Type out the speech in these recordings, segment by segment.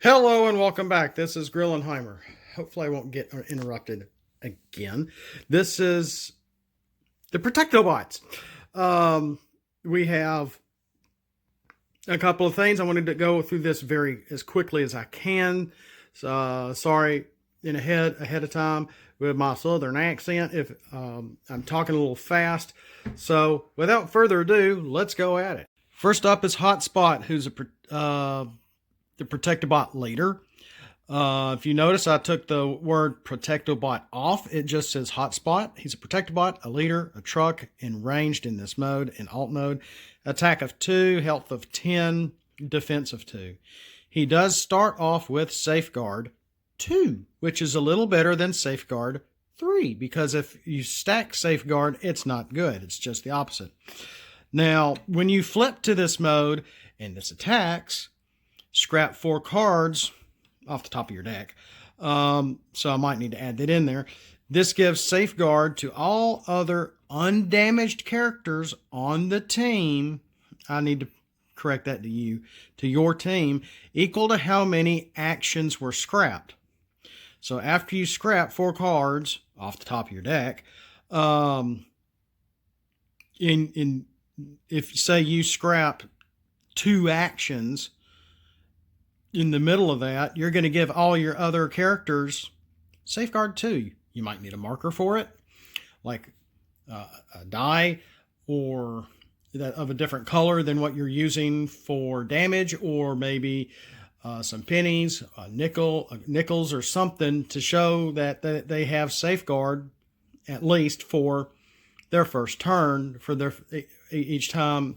Hello and welcome back. This is Grillenheimer. Hopefully I won't get interrupted again. This is the Protectobots. We have a couple of things. I wanted to go through this as quickly as I can. Sorry ahead of time with my southern accent if I'm talking a little fast. So without further ado, let's go at it. First up is Hotspot, who's the Protectobot leader. If you notice, I took the word Protectobot off. It just says Hotspot. He's a Protectobot, a leader, a truck, and ranged in this mode, in alt mode. Attack of 2, health of 10, defense of 2. He does start off with Safeguard 2, which is a little better than Safeguard 3, because if you stack Safeguard, it's not good. It's just the opposite. Now, when you flip to this mode and this attacks, scrap 4 cards off the top of your deck. So I might need to add that in there. This gives Safeguard to all other undamaged characters on the team. I need to correct that to your team, equal to how many actions were scrapped. So after you scrap 4 cards off the top of your deck, if say you scrap 2 actions, in the middle of that, you're going to give all your other characters Safeguard 2. You might need a marker for it, like a die or that of a different color than what you're using for damage, or maybe some pennies, nickels or something to show that they have Safeguard at least for their first turn for each time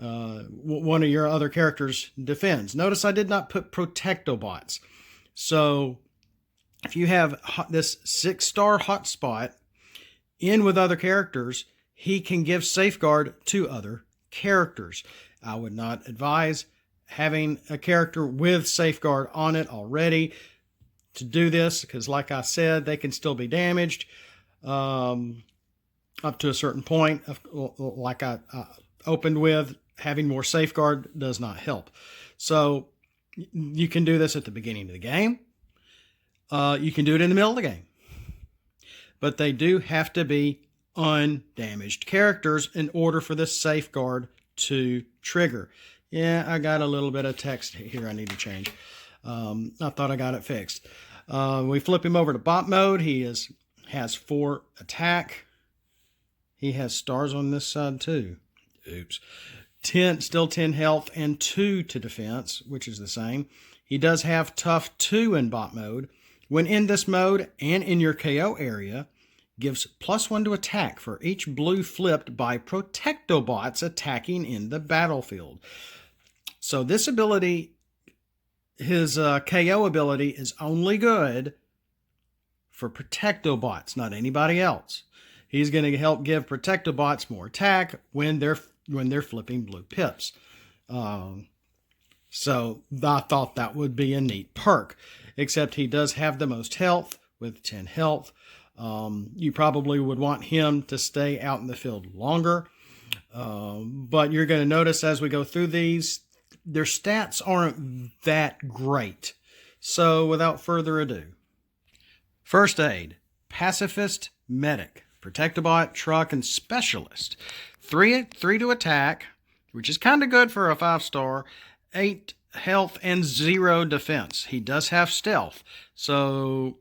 one of your other characters defends. Notice I did not put Protectobots. So if you have this 6-star Hotspot in with other characters, he can give Safeguard to other characters. I would not advise having a character with Safeguard on it already to do this, because like I said, they can still be damaged up to a certain point. Like I opened with, having more Safeguard does not help. So you can do this at the beginning of the game. You can do it in the middle of the game. But they do have to be undamaged characters in order for this Safeguard to trigger. Yeah, I got a little bit of text here I need to change. I thought I got it fixed. We flip him over to bot mode. He has 4 attack. He has stars on this side too. Oops. Still 10 health and 2 to defense, which is the same. He does have tough 2 in bot mode. When in this mode and in your KO area, gives +1 to attack for each blue flipped by Protectobots attacking in the battlefield. So this ability, his KO ability, is only good for Protectobots, not anybody else. He's going to help give Protectobots more attack when they're flipping blue pips. So I thought that would be a neat perk, except he does have the most health with 10 health. You probably would want him to stay out in the field longer. But you're going to notice as we go through these, their stats aren't that great. So without further ado, First Aid, Pacifist, Medic, Protectobot, Truck, and Specialist. 3 to attack, which is kind of good for a 5-star, 8 health, and 0 defense. He does have stealth. So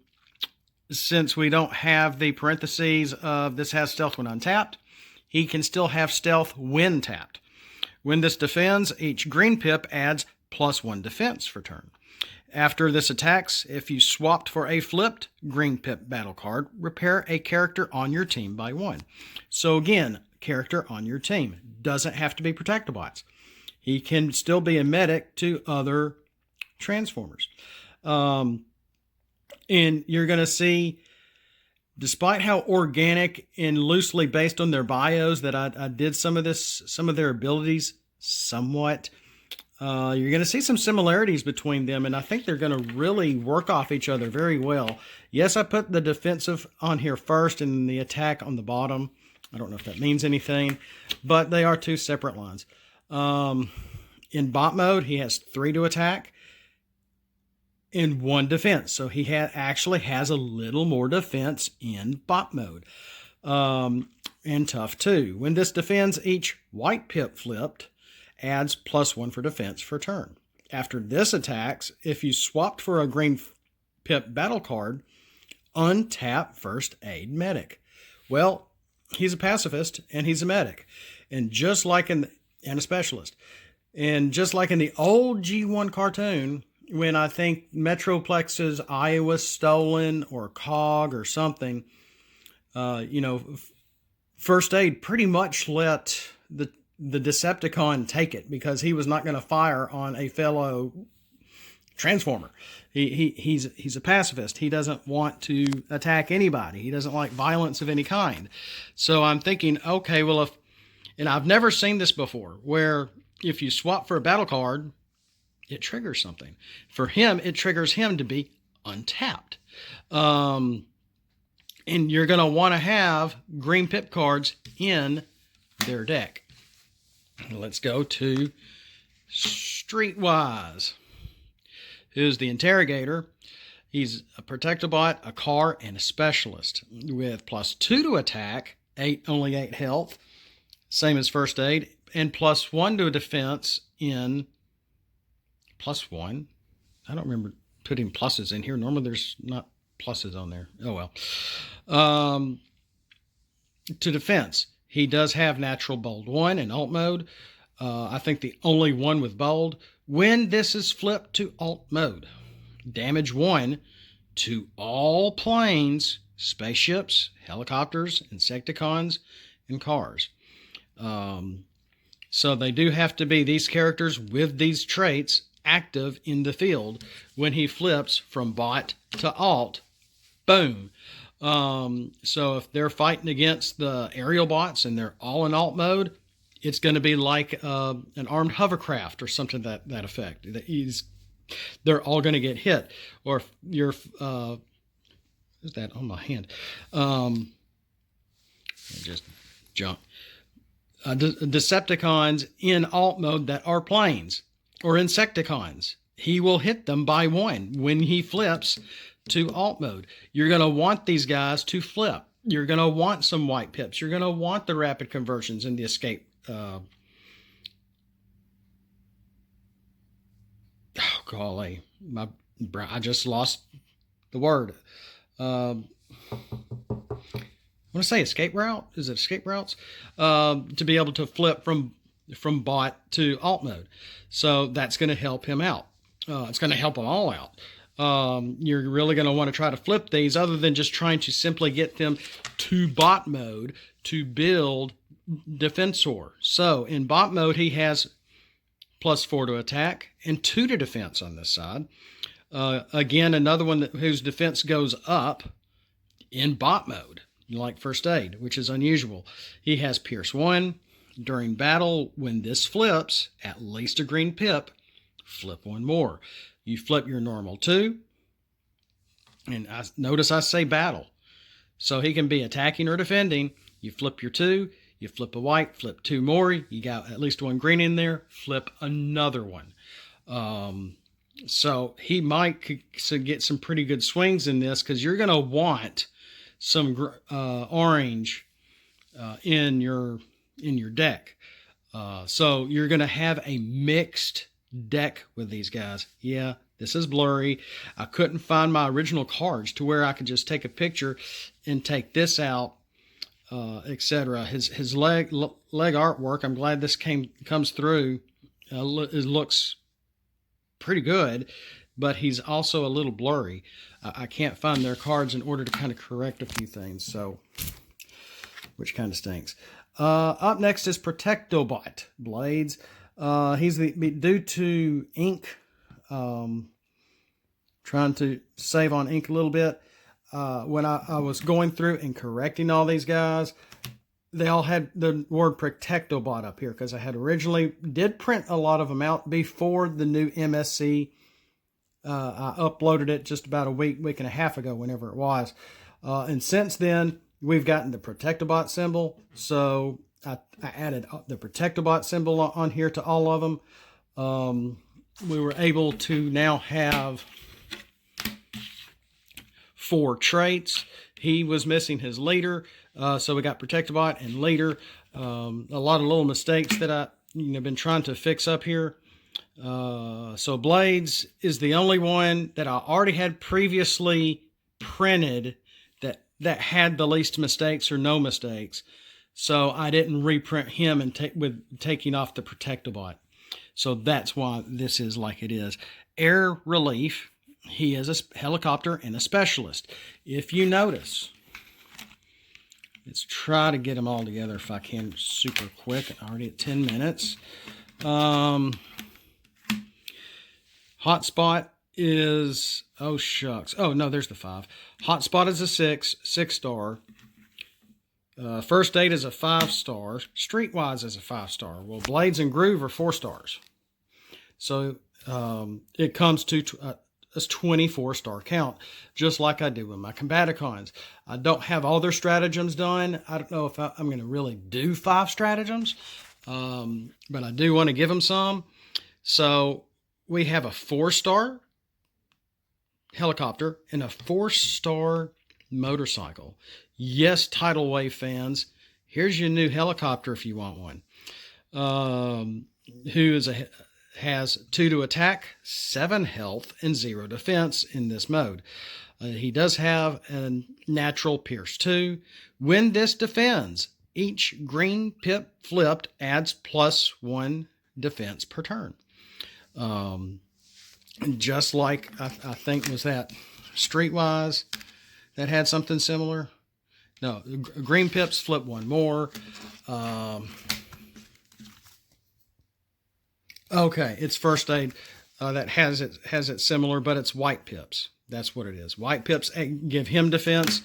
since we don't have the parentheses of this has stealth when untapped, he can still have stealth when tapped. When this defends, each green pip adds +1 defense for turn. After this attacks, if you swapped for a flipped green pip battle card, repair a character on your team by 1. So again, character on your team doesn't have to be Protectobots. He can still be a medic to other Transformers. And you're going to see, despite how organic and loosely based on their bios that I did some of their abilities somewhat, you're going to see some similarities between them, and I think they're going to really work off each other very well. Yes, I put the defensive on here first and the attack on the bottom. I don't know if that means anything, but they are 2 separate lines. In bot mode, he has 3 to attack. and 1 defense. So he actually has a little more defense in bot mode. And tough too. When this defends, each white pip flipped adds +1 for defense for turn. After this attacks, if you swapped for a green pip battle card, untap First Aid Medic. Well, he's a pacifist and he's a medic. And just like and a specialist. And just like in the old G1 cartoon, when I think Metroplex's Eye was stolen or COG or something, First Aid pretty much let the Decepticon take it because he was not going to fire on a fellow Transformer. He's a pacifist. He doesn't want to attack anybody. He doesn't like violence of any kind. So I'm thinking, okay, well, and I've never seen this before, where if you swap for a battle card, it triggers something. For him, it triggers him to be untapped. And you're going to want to have green pip cards in their deck. Let's go to Streetwise, who's the interrogator. He's a Protectobot, a car, and a specialist with +2 to attack, only 8 health, same as First Aid, and +1 to defense in +1. I don't remember putting pluses in here. Normally there's not pluses on there. Oh well. To defense, he does have natural bold 1 in alt mode. I think the only one with bold. When this is flipped to alt mode, damage 1 to all planes, spaceships, helicopters, Insecticons, and cars. So they do have to be these characters with these traits active in the field when he flips from bot to alt. Boom. So if they're fighting against the aerial bots and they're all in alt mode, it's going to be like an armed hovercraft or something to that effect. They're all going to get hit. Or if you're, what's that on my hand? Just jump. Decepticons in alt mode that are planes or Insecticons. He will hit them by 1 when he flips to alt mode. You're going to want these guys to flip. You're going to want some white pips. You're going to want the rapid conversions and the escape. Oh, golly. I just lost the word. I want to say escape route. Is it escape routes? To be able to flip from bot to alt mode. So that's going to help him out. It's going to help them all out. You're really going to want to try to flip these other than just trying to simply get them to bot mode to build Defensor. So in bot mode, he has +4 to attack and 2 to defense on this side. Again, another one whose defense goes up in bot mode, like First Aid, which is unusual. He has Pierce 1. During battle, when this flips, at least a green pip, flip 1 more. You flip your normal 2. And notice I say battle. So he can be attacking or defending. You flip your 2. You flip a white, flip 2 more. You got at least 1 green in there. Flip another one. So he might get some pretty good swings in this because you're going to want some orange in your deck. So you're going to have a mixed deck with these guys. Yeah, this is blurry. I couldn't find my original cards to where I could just take a picture and take this out, etc. His leg artwork, I'm glad this comes through. It looks pretty good, but he's also a little blurry. I can't find their cards in order to kind of correct a few things, so which kind of stinks. Up next is Protectobot Blades. He's due to ink, trying to save on ink a little bit. When I was going through and correcting all these guys, they all had the word Protectobot up here because I had originally did print a lot of them out before the new MSC. I uploaded it just about a week and a half ago, whenever it was. And since then, we've gotten the Protectobot symbol. So I added the Protectobot symbol on here to all of them. We were able to now have 4 traits. He was missing his leader, so we got Protectobot and leader. A lot of little mistakes that I been trying to fix up here. So Blades is the only one that I already had previously printed that had the least mistakes or no mistakes. So I didn't reprint him and taking off the Protectobot. So that's why this is like it is. Air Relief, he is a helicopter and a specialist. If you notice, let's try to get them all together if I can super quick. Already at 10 minutes. Hotspot is, oh shucks. Oh no, there's the 5. Hotspot is a 6 star. First Aid is a 5-star. Streetwise is a 5-star. Well, Blades and Groove are 4 stars. So it comes to a 24-star count, just like I do with my Combaticons. I don't have all their stratagems done. I don't know if I'm going to really do 5 stratagems, but I do want to give them some. So we have a 4-star helicopter and a 4-star motorcycle. Yes, Tidal Wave fans, here's your new helicopter if you want one. Who has 2 to attack, 7 health, and 0 defense in this mode. He does have a natural Pierce 2. When this defends, each green pip flipped adds +1 defense per turn. Just like I think was that Streetwise that had something similar. No, green pips flip 1 more. Okay, it's First Aid that has it similar, but it's white pips. That's what it is. White pips give him defense,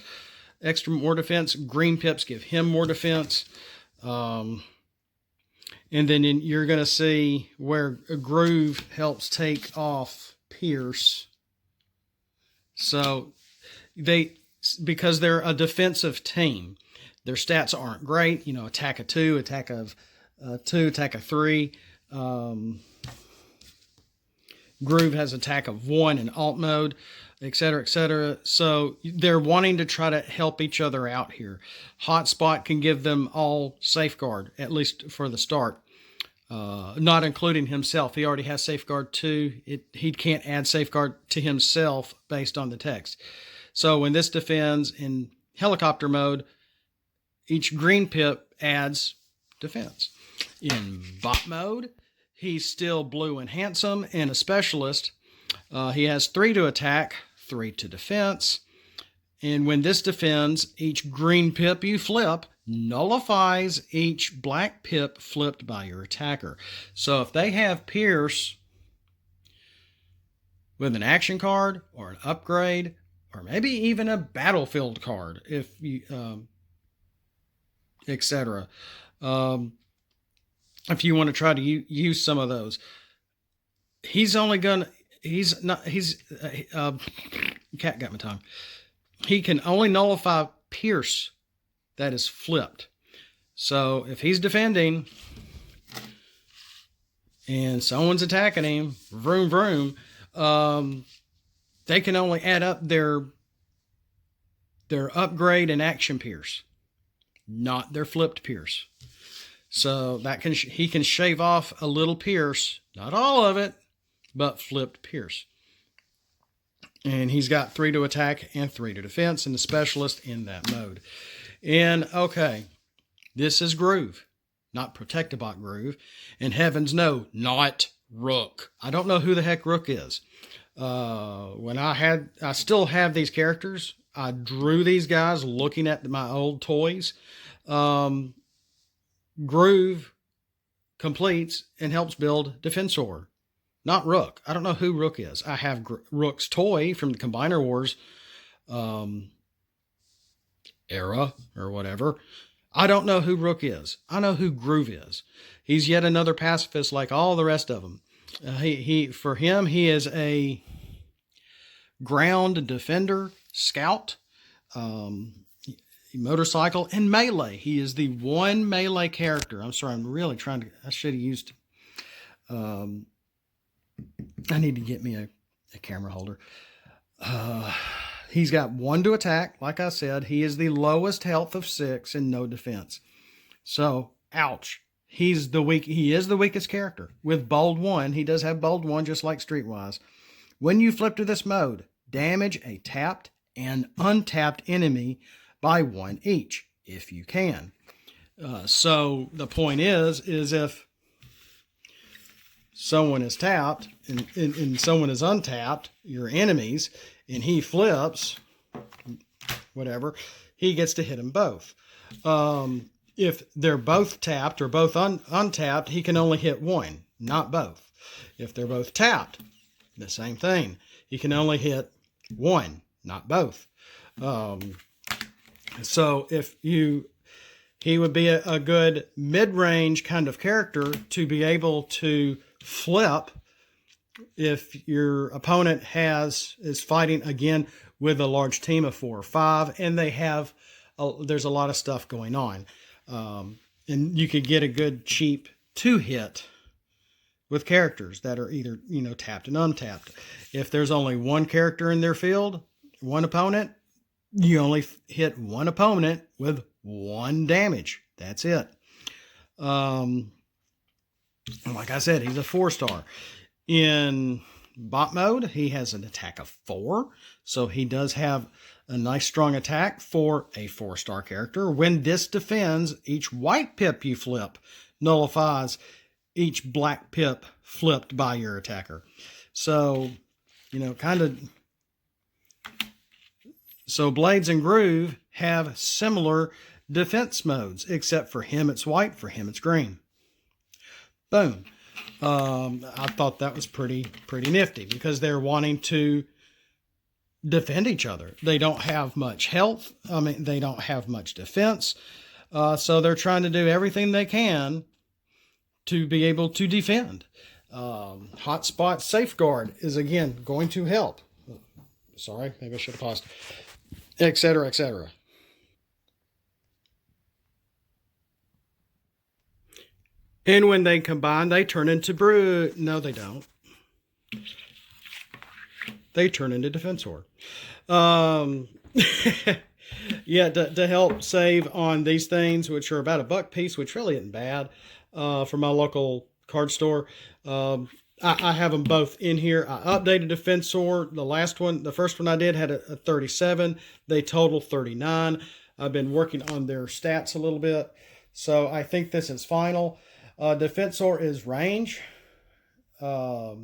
more defense. Green pips give him more defense. And then you're going to see where a Groove helps take off Pierce. So because they're a defensive team, their stats aren't great. Attack of 2, attack of 2, attack of 3. Groove has attack of 1 in alt mode, etc., etc. So they're wanting to try to help each other out here. Hotspot can give them all safeguard, at least for the start. Not including himself. He already has safeguard 2. He can't add safeguard to himself based on the text. So when this defends in helicopter mode, each green pip adds defense. In bot mode, he's still blue and handsome and a specialist. He has 3 to attack, 3 to defense. And when this defends, each green pip you flip nullifies each black pip flipped by your attacker. So if they have Pierce with an action card or an upgrade, or maybe even a battlefield card, if you, etc. If you want to try to use some of those, cat got my tongue. He can only nullify Pierce that is flipped. So if he's defending and someone's attacking him, vroom vroom, they can only add up their upgrade and action Pierce, not their flipped Pierce. So he can shave off a little Pierce, not all of it, but flipped Pierce. And he's got 3 to attack and 3 to defense, and the specialist in that mode. And okay, this is Groove, not Protectobot Groove. And heavens no, not Rook. I don't know who the heck Rook is. I still have these characters. I drew these guys looking at my old toys. Groove completes and helps build Defensor, not Rook. I don't know who Rook is. I have Rook's toy from the Combiner Wars era or whatever. I don't know who Rook is. I know who Groove is. He's yet another pacifist like all the rest of them. For him, he is a ground defender, scout, motorcycle, and melee. He is the one melee character. I'm sorry, I'm really trying to, I should have used, I need to get me a camera holder. He's got 1 to attack. Like I said, he is the lowest health of 6 and no defense. So, ouch. He is the weakest character. With bold 1, he does have bold 1 just like Streetwise. When you flip to this mode, damage a tapped and untapped enemy by 1 each, if you can. So the point is if someone is tapped and someone is untapped, your enemies, and he flips, whatever, he gets to hit them both. If they're both tapped or both untapped, he can only hit 1, not both. If they're both tapped, the same thing. He can only hit 1, not both. So he would be a good mid-range kind of character to be able to flip if your opponent is fighting again with a large team of 4 or 5, and there's a lot of stuff going on. And you could get a good cheap 2-hit with characters that are either, tapped and untapped. If there's only 1 character in their field, 1 opponent, you only hit 1 opponent with 1 damage. That's it. Like I said, he's a 4-star. In bot mode, he has an attack of 4. So he does have a nice strong attack for a 4-star character. When this defends, each white pip you flip nullifies each black pip flipped by your attacker. So, So Blades and Groove have similar defense modes, except for him it's white, for him it's green. Boom. I thought that was pretty nifty because they're wanting to defend each other. They don't have much health. They don't have much defense. So they're trying to do everything they can to be able to defend. Hotspot Safeguard is, again, going to help. Sorry, maybe I should have paused. Etc., etc. And when they combine, they turn into Brood. No, they don't. They turn into Defensor. Yeah, to help save on these things, which are about $1 piece, which really isn't bad, from my local card store. I have them both in here. I updated Defensor. The first one I did had a 37. They total 39. I've been working on their stats a little bit. So I think this is final. Defensor is range, a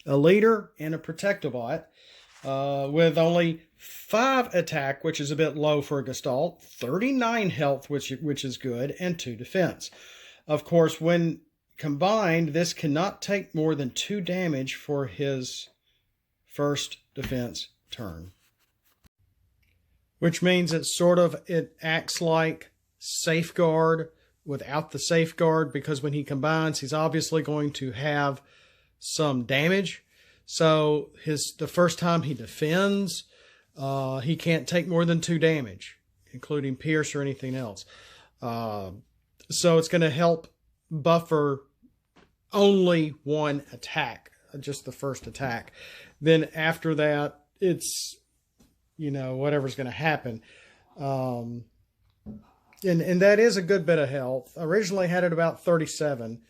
leader, and a Protectobot, with only 5 attack, which is a bit low for a Gestalt, 39 health, which is good, and 2 defense. Of course, when combined, this cannot take more than 2 damage for his first defense turn. Which means it acts like Safeguard without the Safeguard, because when he combines, he's obviously going to have some damage. So the first time he defends, he can't take more than 2 damage, including pierce or anything else. So it's going to help buffer only 1 attack, just the first attack. Then after that, it's, whatever's going to happen. And that is a good bit of health. Originally had it about 37.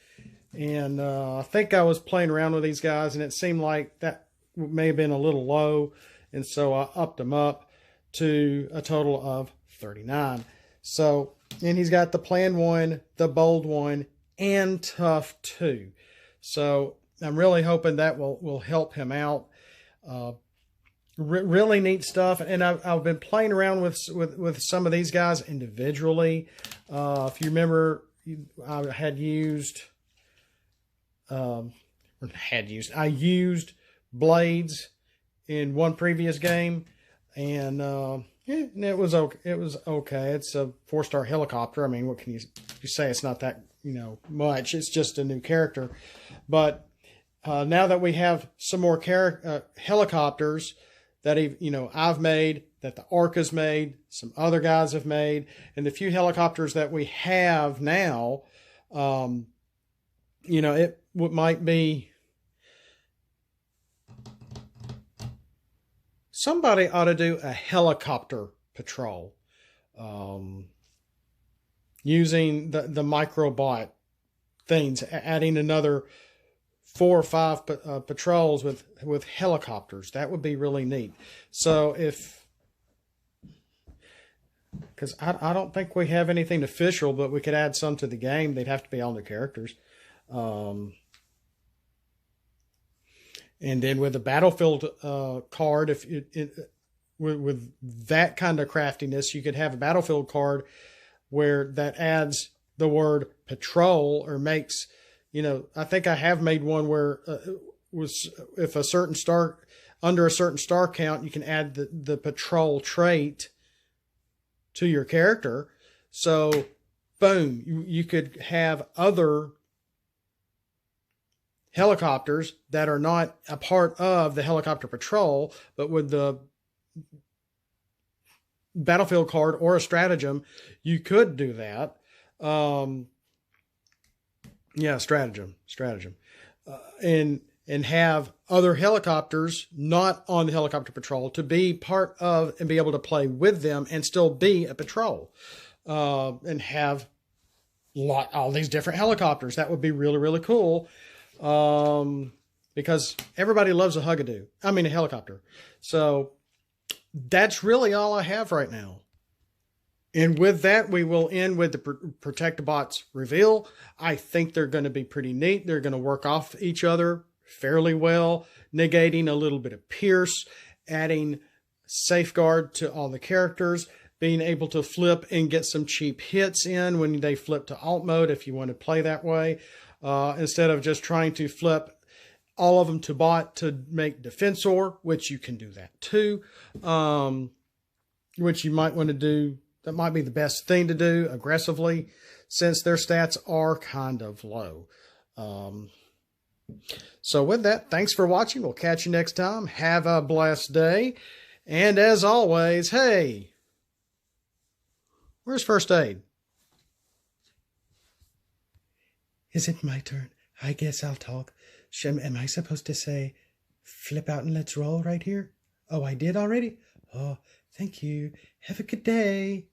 And I think I was playing around with these guys, and it seemed like that may have been a little low. And so I upped them up to a total of 39. So, and he's got the Plan 1, the Bold 1, and Tough 2. So I'm really hoping that will help him out. Really neat stuff. And I've been playing around with some of these guys individually. If you remember, I used Blades in one previous game, and it was okay. It's a 4-star helicopter. I mean, what can you say? It's not that much. It's just a new character. But now that we have some more helicopters that I've made, that the Orca's made, some other guys have made, and the few helicopters that we have now, it might be somebody ought to do a helicopter patrol, using the microbot things, adding another 4 or 5 patrols with helicopters. That would be really neat. So because I don't think we have anything official, but we could add some to the game. They'd have to be on the characters. And then with the battlefield card, if with that kind of craftiness, you could have a battlefield card where that adds the word patrol, or makes, I think I have made one where if a certain star, under a certain star count, you can add the patrol trait to your character. So boom, you could have other helicopters that are not a part of the helicopter patrol, but with the battlefield card or a stratagem, you could do that. Yeah, stratagem. And have other helicopters not on the helicopter patrol to be part of and be able to play with them and still be a patrol. And have all these different helicopters. That would be really, really cool. Because everybody loves a helicopter. So that's really all I have right now. And with that, we will end with the Protectobots reveal. I think they're going to be pretty neat. They're going to work off each other fairly well, negating a little bit of Pierce, adding Safeguard to all the characters, being able to flip and get some cheap hits in when they flip to alt mode if you want to play that way, instead of just trying to flip all of them to bot to make Defensor, which you can do that too, which you might want to do. That might be the best thing to do aggressively, since their stats are kind of low. So with that, thanks for watching. We'll catch you next time. Have a blessed day. And as always, hey, where's first aid? Is it my turn? I guess I'll talk. Am I supposed to say, flip out and let's roll right here? Oh, I did already? Oh, thank you. Have a good day.